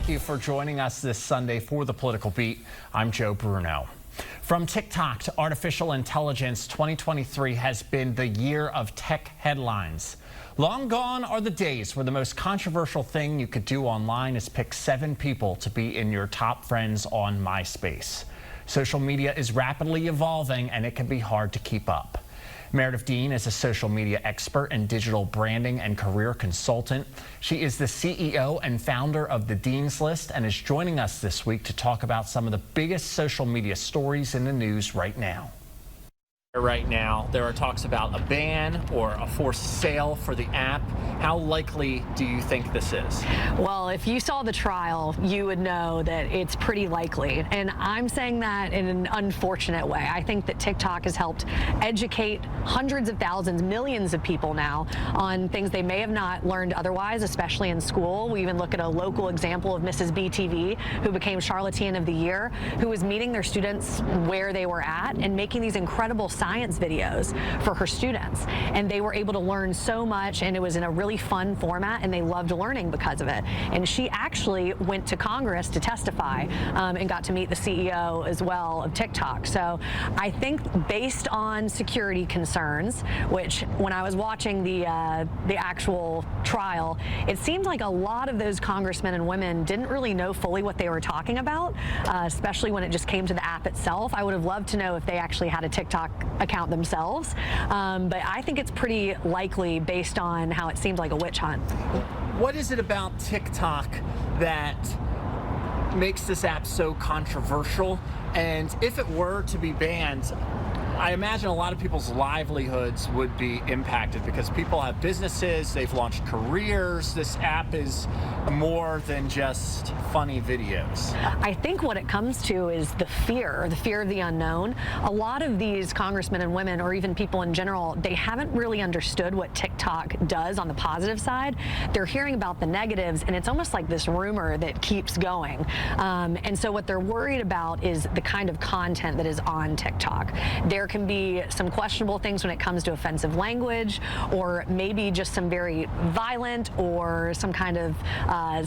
Thank you for joining us this Sunday for the Political Beat. I'm Joe Bruno. From TikTok to artificial intelligence, 2023 has been the year of tech headlines. Long gone are the days where the most controversial thing you could do online is pick 7 people to be in your top friends on MySpace. Social media is rapidly evolving and it can be hard to keep up. Meredith Dean is a social media expert and digital branding and career consultant. She is the CEO and founder of the Dean's List and is joining us this week to talk about some of the biggest social media stories in the news right now. Right now, there are talks about a ban or a forced sale for the app. How likely do you think this is? Well, if you saw the trial, you would know that it's pretty likely. And I'm saying that in an unfortunate way. I think that TikTok has helped educate hundreds of thousands, millions of people now on things they may have not learned otherwise, especially in school. We even look at a local example of Mrs. BTV, who became Charlatan of the Year, who was meeting their students where they were at and making these incredible science videos for her students. And they were able to learn so much, and it was in a really fun format, and they loved learning because of it. And she actually went to Congress to testify and got to meet the CEO as well of TikTok. So I think based on security concerns, which when I was watching the actual trial, it seemed like a lot of those congressmen and women didn't really know fully what they were talking about, especially when it just came to the app itself. I would have loved to know if they actually had a TikTok account themselves, but I think it's pretty likely based on how it seemed like a witch hunt. What is it about TikTok that makes this app so controversial? And if it were to be banned, I imagine a lot of people's livelihoods would be impacted because people have businesses, they've launched careers. This app is more than just funny videos. I think what it comes to is the fear of the unknown. A lot of these congressmen and women, or even people in general, they haven't really understood what TikTok does on the positive side. They're hearing about the negatives, and it's almost like this rumor that keeps going. And so what they're worried about is the kind of content that is on TikTok. There can be some questionable things when it comes to offensive language, or maybe just some very violent or some kind of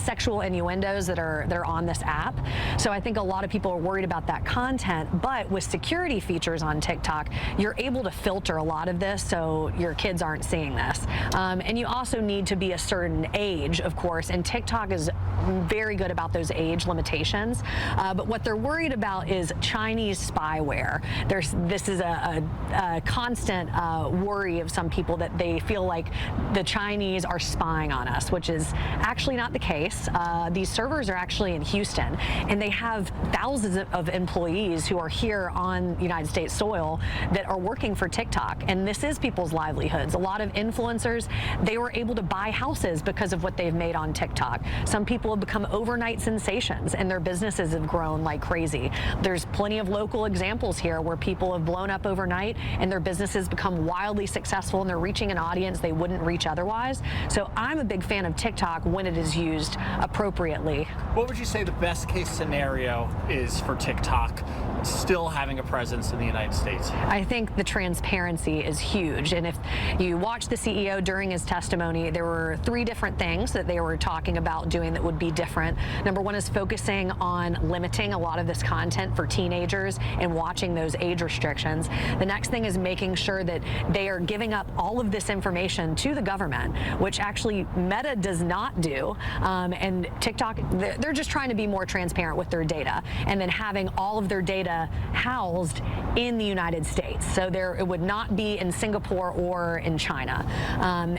sexual innuendos that are on this app. So I think a lot of people are worried about that content, but with security features on TikTok, you're able to filter a lot of this so your kids aren't seeing this. And you also need to be a certain age, of course, and TikTok is very good about those age limitations. But what they're worried about is Chinese spyware. This is a constant worry of some people that they feel like the Chinese are spying on us, which is actually not the case. These servers are actually in Houston, and they have thousands of employees who are here on United States soil that are working for TikTok, and this is people's livelihoods. A lot of influencers, they were able to buy houses because of what they've made on TikTok. Some people have become overnight sensations, and their businesses have grown like crazy. There's plenty of local examples here where people have blown up overnight and their businesses become wildly successful, and they're reaching an audience they wouldn't reach otherwise. So I'm a big fan of TikTok when it is used appropriately. What would you say the best case scenario is for TikTok still having a presence in the United States? I think the transparency is huge, and if you watch the CEO during his testimony, there were 3 different things that they were talking about doing that would be different. Number 1 is focusing on limiting a lot of this content for teenagers and watching those age restrictions. The next thing is making sure that they are giving up all of this information to the government, which actually Meta does not do. And TikTok, they're just trying to be more transparent with their data, and then having all of their data housed in the United States. So it would not be in Singapore or in China.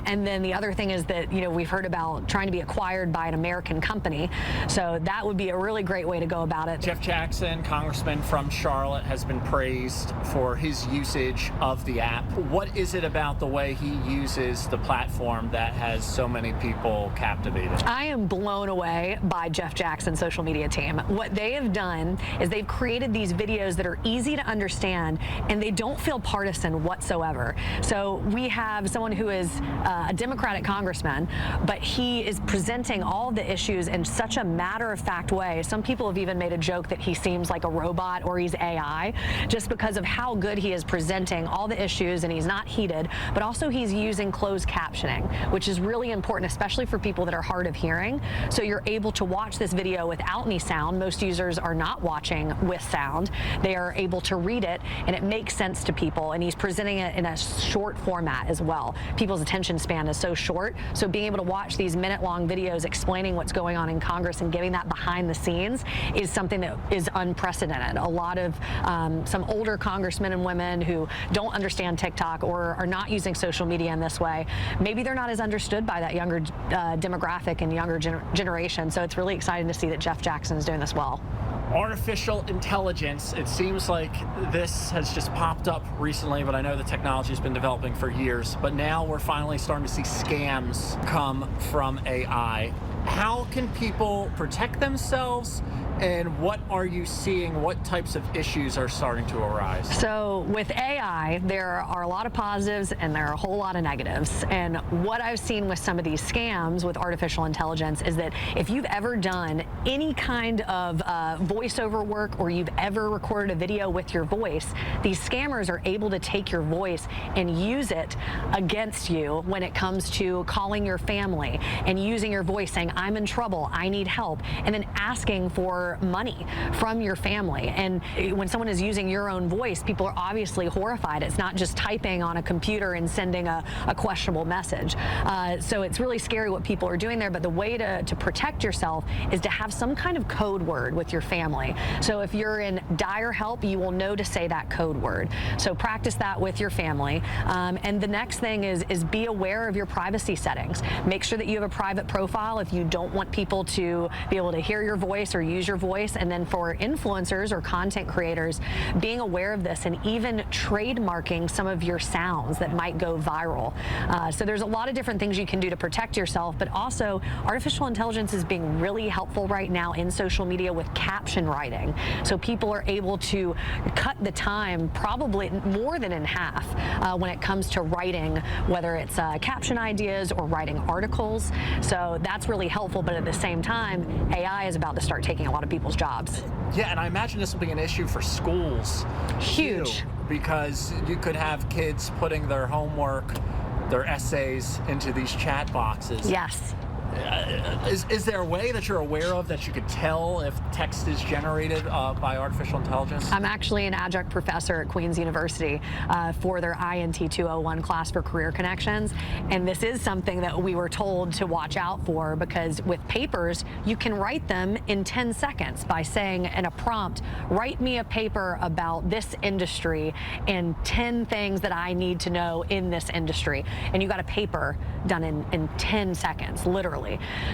And then the other thing is that, we've heard about trying to be acquired by an American company. So that would be a really great way to go about it. Jeff Jackson, Congressman from Charlotte, has been praised for his usage of the app. What is it about the way he uses the platform that has so many people captivated? I am blown away by Jeff Jackson's social media team. What they have done is they've created these videos that are easy to understand, and they don't feel partisan whatsoever. So we have someone who is a Democratic congressman, but he is presenting all the issues in such a matter-of-fact way. Some people have even made a joke that he seems like a robot or he's AI, just because of how good he is presenting all the issues and he's not heated, but also he's using closed captioning, which is really important, especially for people that are hard of hearing. So you're able to watch this video without any sound. Most users are not watching with sound. They are able to read it, and it makes sense to people, and he's presenting it in a short format as well. People's attention span is so short, so being able to watch these minute-long videos explaining what's going on in Congress and giving that behind the scenes is something that is unprecedented. A lot of some older congressmen and women who don't understand TikTok or are not using social media in this way, maybe they're not as understood by that younger demographic and younger generation, so it's really exciting to see that Jeff Jackson is doing this well. Artificial intelligence, it seems like this has just popped up recently, but I know the technology has been developing for years. But now we're finally starting to see scams come from AI. How can people protect themselves, and what are you seeing? What types of issues are starting to arise? So with AI, there are a lot of positives and there are a whole lot of negatives. And what I've seen with some of these scams with artificial intelligence is that if you've ever done any kind of voiceover work, or you've ever recorded a video with your voice, these scammers are able to take your voice and use it against you when it comes to calling your family and using your voice saying, I'm in trouble, I need help, and then asking for money from your family. And when someone is using your own voice, people are obviously horrified. It's not just typing on a computer and sending a questionable message. So it's really scary what people are doing there, but the way to protect yourself is to have some kind of code word with your family. So if you're in dire help, you will know to say that code word. So practice that with your family. And the next thing is be aware of your privacy settings. Make sure that you have a private profile if you don't want people to be able to hear your voice or use your voice. And then for influencers or content creators, being aware of this and even trademarking some of your sounds that might go viral. So there's a lot of different things you can do to protect yourself, but also artificial intelligence is being really helpful right now in social media with caption writing. So people are able to cut the time probably more than in half when it comes to writing, whether it's caption ideas or writing articles. So that's really helpful, but at the same time, AI is about to start taking a lot of people's jobs. Yeah, and I imagine this will be an issue for schools. Huge. Too, because you could have kids putting their homework, their essays into these chat boxes. Yes. Is there a way that you're aware of that you could tell if text is generated by artificial intelligence? I'm actually an adjunct professor at Queen's University for their INT 201 class for career connections, and this is something that we were told to watch out for, because with papers, you can write them in 10 seconds by saying in a prompt, write me a paper about this industry and 10 things that I need to know in this industry. And you got a paper done in 10 seconds, literally.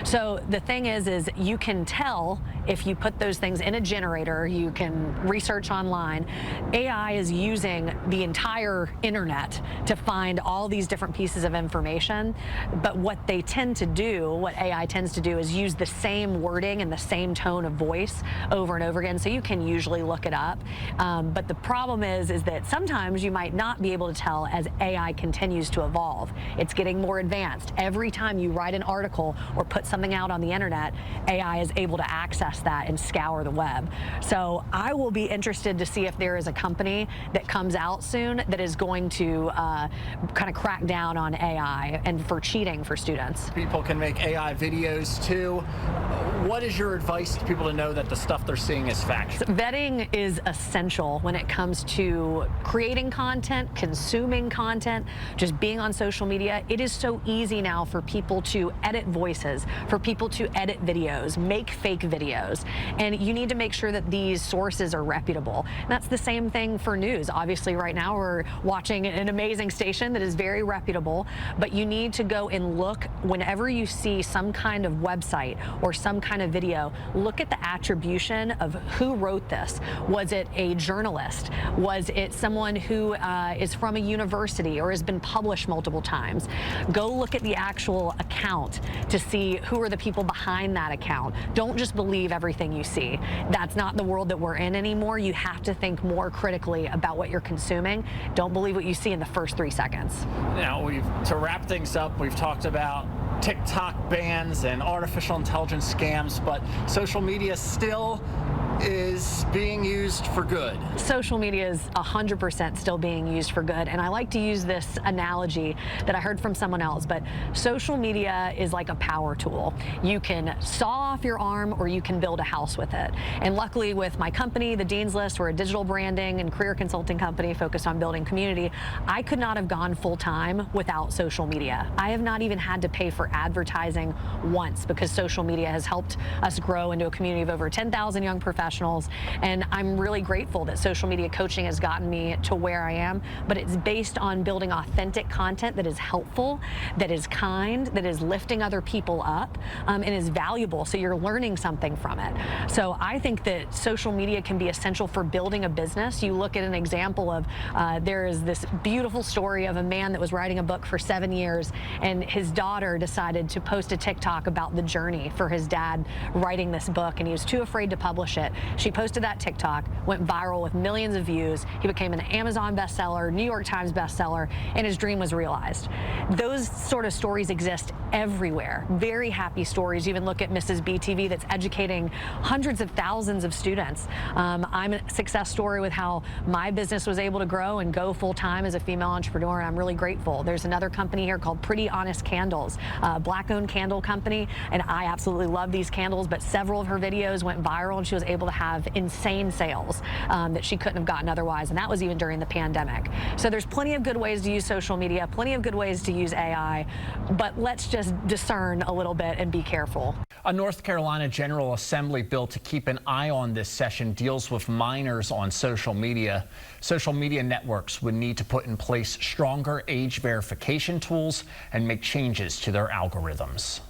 So the thing is you can tell if you put those things in a generator. You can research online. AI is using the entire internet to find all these different pieces of information, but what they tend to do, what AI tends to do, is use the same wording and the same tone of voice over and over again, so you can usually look it up. But the problem is that sometimes you might not be able to tell as AI continues to evolve. It's getting more advanced. Every time you write an article or put something out on the internet, AI is able to access that and scour the web. So I will be interested to see if there is a company that comes out soon that is going to kind of crack down on AI and for cheating for students. People can make AI videos too. What is your advice to people to know that the stuff they're seeing is factual? Vetting is essential when it comes to creating content, consuming content, just being on social media. It is so easy now for people to edit voices, for people to edit videos, make fake videos, and you need to make sure that these sources are reputable. And that's the same thing for news. Obviously, right now we're watching an amazing station that is very reputable, but you need to go and look whenever you see some kind of website or some kind of video, look at the attribution of who wrote this. Was it a journalist? Was it someone who is from a university or has been published multiple times? Go look at the actual account to see who are the people behind that account. Don't just believe everything you see. That's not the world that we're in anymore. You have to think more critically about what you're consuming. Don't believe what you see in the first 3 seconds. Now, to wrap things up, we've talked about TikTok bans and artificial intelligence scams, but social media still is being used for good. Social media is 100% still being used for good, and I like to use this analogy that I heard from someone else, but social media is like a power tool. You can saw off your arm or you can build a house with it. And luckily with my company, the Dean's List, we're a digital branding and career consulting company focused on building community. I could not have gone full-time without social media. I have not even had to pay for advertising once because social media has helped us grow into a community of over 10,000 young professionals, and I'm really grateful that social media coaching has gotten me to where I am, but it's based on building authentic content that is helpful, that is kind, that is lifting other people up, and is valuable, so you're learning something from it. So I think that social media can be essential for building a business. You look at an example of, there is this beautiful story of a man that was writing a book for 7 years, and his daughter decided to post a TikTok about the journey for his dad writing this book, and he was too afraid to publish it. She posted that TikTok, went viral with millions of views. He became an Amazon bestseller, New York Times bestseller, and his dream was realized. Those sort of stories exist everywhere. Very happy stories. You even look at Mrs. BTV that's educating hundreds of thousands of students. I'm a success story with how my business was able to grow and go full-time as a female entrepreneur, and I'm really grateful. There's another company here called Pretty Honest Candles, a Black-owned candle company, and I absolutely love these candles, but several of her videos went viral and she was able to have insane sales that she couldn't have gotten otherwise, and that was even during the pandemic. So there's plenty of good ways to use social media, plenty of good ways to use AI, but let's just discern a little bit and be careful. A North Carolina General Assembly bill to keep an eye on this session deals with minors on social media. Social media networks would need to put in place stronger age verification tools and make changes to their algorithms.